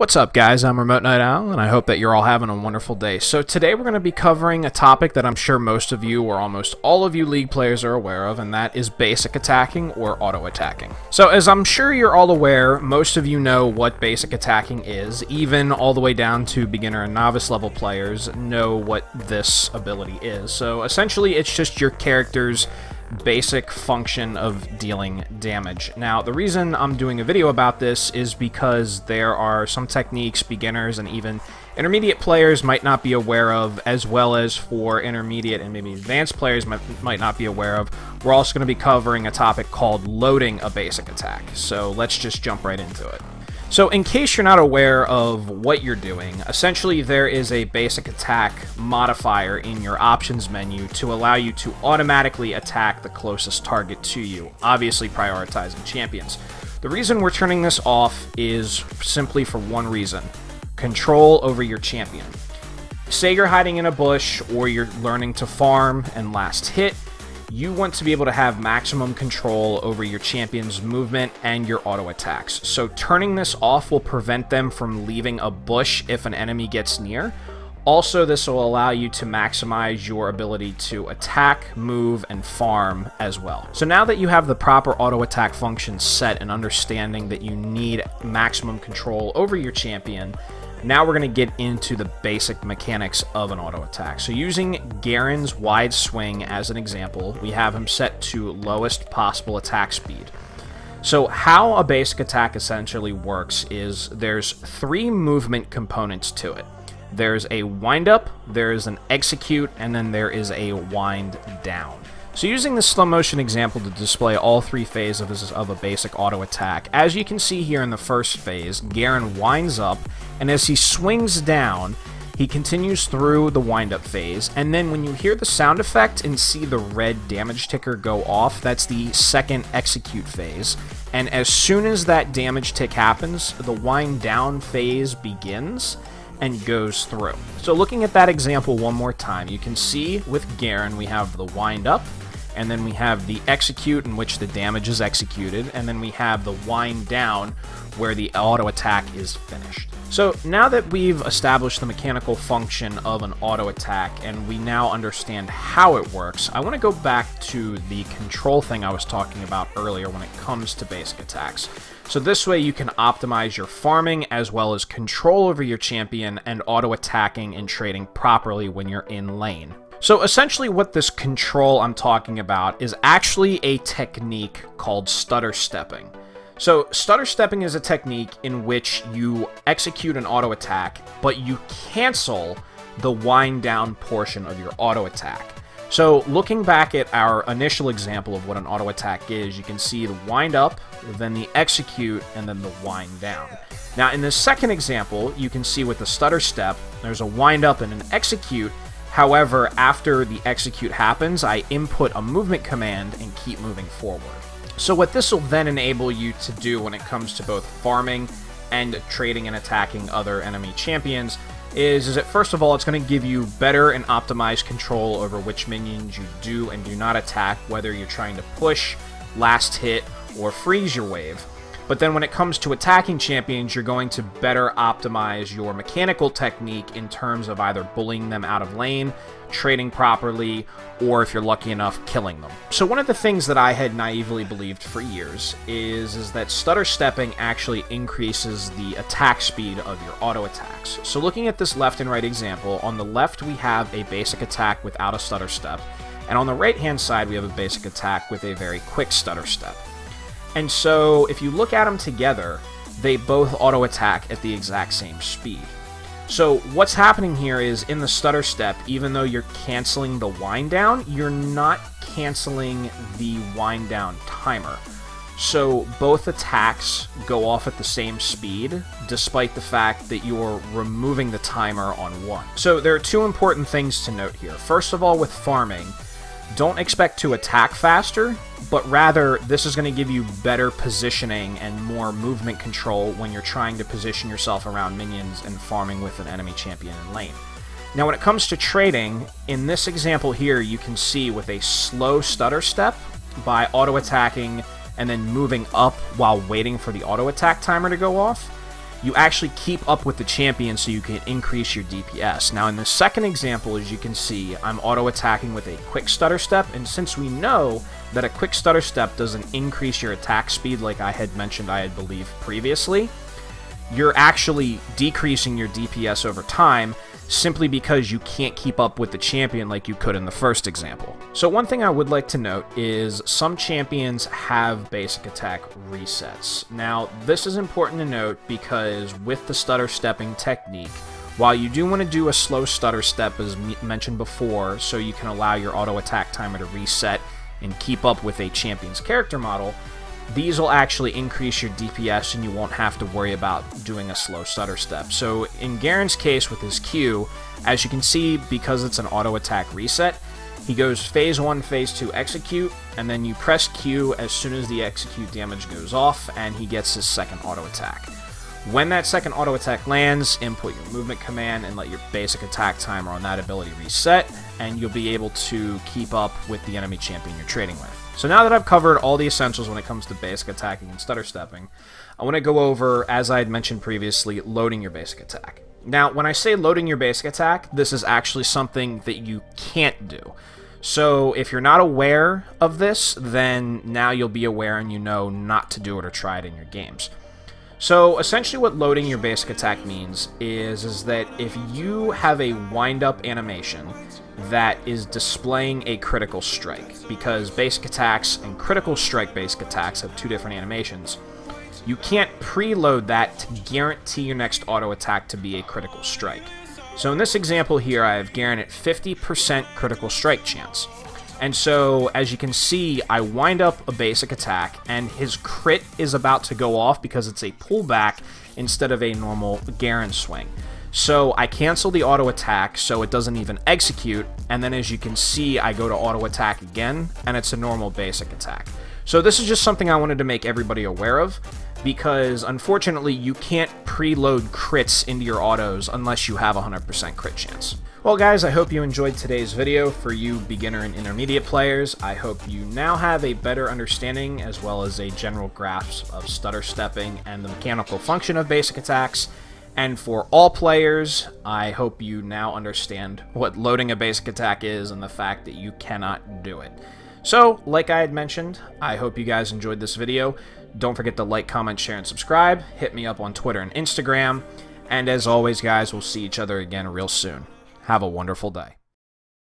What's up, guys? I'm Remote Night Owl, and I hope that you're all having a wonderful day. So today we're going to be covering a topic that I'm sure most of you, or almost all of you League players, are aware of, and that is basic attacking or auto-attacking. So as I'm sure you're all aware, most of you know what basic attacking is. Even all the way down to beginner and novice level players know what this ability is. So essentially it's just your character's basic function of dealing damage. Now, the reason I'm doing a video about this is because there are some techniques beginners and even intermediate players might not be aware of, as well as for intermediate and maybe advanced players might not be aware of. We're also going to be covering a topic called loading a basic attack. So let's just jump right into it. So in case you're not aware of what you're doing, essentially there is a basic attack modifier in your options menu to allow you to automatically attack the closest target to you, obviously prioritizing champions. The reason we're turning this off is simply for one reason: control over your champion. Say you're hiding in a bush or you're learning to farm and last hit, you want to be able to have maximum control over your champion's movement and your auto attacks. So turning this off will prevent them from leaving a bush if an enemy gets near. Also, this will allow you to maximize your ability to attack, move, and farm as well. So now that you have the proper auto attack function set and understanding that you need maximum control over your champion, now we're going to get into the basic mechanics of an auto attack. So using Garen's wide swing as an example, we have him set to lowest possible attack speed. So how a basic attack essentially works is there's three movement components to it. There's a wind up, there's an execute, and then there is a wind down. So using this slow motion example to display all three phases of a basic auto attack, as you can see here in the first phase, Garen winds up, and as he swings down, he continues through the wind up phase, and then when you hear the sound effect and see the red damage ticker go off, that's the second execute phase. And as soon as that damage tick happens, the wind down phase begins and goes through. So looking at that example one more time, you can see with Garen we have the wind up, and then we have the execute in which the damage is executed, and then we have the wind down where the auto attack is finished. So now that we've established the mechanical function of an auto attack and we now understand how it works, I want to go back to the control thing I was talking about earlier when it comes to basic attacks. So this way you can optimize your farming as well as control over your champion and auto attacking and trading properly when you're in lane. So essentially what this control I'm talking about is actually a technique called Stutter Stepping. So Stutter Stepping is a technique in which you execute an auto attack, but you cancel the wind down portion of your auto attack. So looking back at our initial example of what an auto attack is, you can see the wind up, then the execute, and then the wind down. Now in the second example, you can see with the stutter step, there's a wind up and an execute. However, after the execute happens, I input a movement command and keep moving forward. So what this will then enable you to do when it comes to both farming and trading and attacking other enemy champions is that first of all, it's going to give you better and optimized control over which minions you do and do not attack, whether you're trying to push, last hit, or freeze your wave. But then when it comes to attacking champions, you're going to better optimize your mechanical technique in terms of either bullying them out of lane, trading properly, or if you're lucky enough, killing them. So one of the things that I had naively believed for years is that stutter stepping actually increases the attack speed of your auto attacks. So looking at this left and right example, on the left we have a basic attack without a stutter step, and on the right hand side we have a basic attack with a very quick stutter step. And so if you look at them together, they both auto attack at the exact same speed. So what's happening here is in the stutter step, even though you're canceling the wind down, you're not canceling the wind down timer. So both attacks go off at the same speed, despite the fact that you're removing the timer on one. So there are two important things to note here. First of all, with farming, don't expect to attack faster, but rather this is going to give you better positioning and more movement control when you're trying to position yourself around minions and farming with an enemy champion in lane. Now when it comes to trading, in this example here you can see with a slow stutter step by auto attacking and then moving up while waiting for the auto attack timer to go off, you actually keep up with the champion so you can increase your DPS. Now in the second example, as you can see, I'm auto-attacking with a quick stutter step, and since we know that a quick stutter step doesn't increase your attack speed like I had mentioned, I believe previously, you're actually decreasing your DPS over time simply because you can't keep up with the champion like you could in the first example. So one thing I would like to note is some champions have basic attack resets. Now this is important to note because with the stutter stepping technique, while you do want to do a slow stutter step as mentioned before so you can allow your auto attack timer to reset and keep up with a champion's character model, these will actually increase your DPS and you won't have to worry about doing a slow stutter step. So in Garen's case with his Q, as you can see, because it's an auto attack reset, he goes phase 1, phase 2 execute, and then you press Q as soon as the execute damage goes off and he gets his second auto attack. When that second auto attack lands, input your movement command and let your basic attack timer on that ability reset, and you'll be able to keep up with the enemy champion you're trading with. So now that I've covered all the essentials when it comes to basic attacking and stutter stepping, I want to go over, as I had mentioned previously, loading your basic attack. Now, when I say loading your basic attack, this is actually something that you can't do. So if you're not aware of this, then now you'll be aware and you know not to do it or try it in your games. So essentially what loading your basic attack means is that if you have a wind-up animation that is displaying a critical strike, because basic attacks and critical strike basic attacks have two different animations, you can't preload that to guarantee your next auto attack to be a critical strike. So in this example here, I have Garen at 50% critical strike chance. And so, as you can see, I wind up a basic attack, and his crit is about to go off because it's a pullback instead of a normal Garen swing. So I cancel the auto attack so it doesn't even execute, and then as you can see, I go to auto attack again, and it's a normal basic attack. So this is just something I wanted to make everybody aware of, because unfortunately you can't preload crits into your autos unless you have 100% crit chance. Well guys, I hope you enjoyed today's video. For you beginner and intermediate players, I hope you now have a better understanding as well as a general grasp of stutter stepping and the mechanical function of basic attacks. And for all players, I hope you now understand what loading a basic attack is and the fact that you cannot do it. So, like I had mentioned, I hope you guys enjoyed this video. Don't forget to like, comment, share, and subscribe. Hit me up on Twitter and Instagram. And as always, guys, we'll see each other again real soon. Have a wonderful day.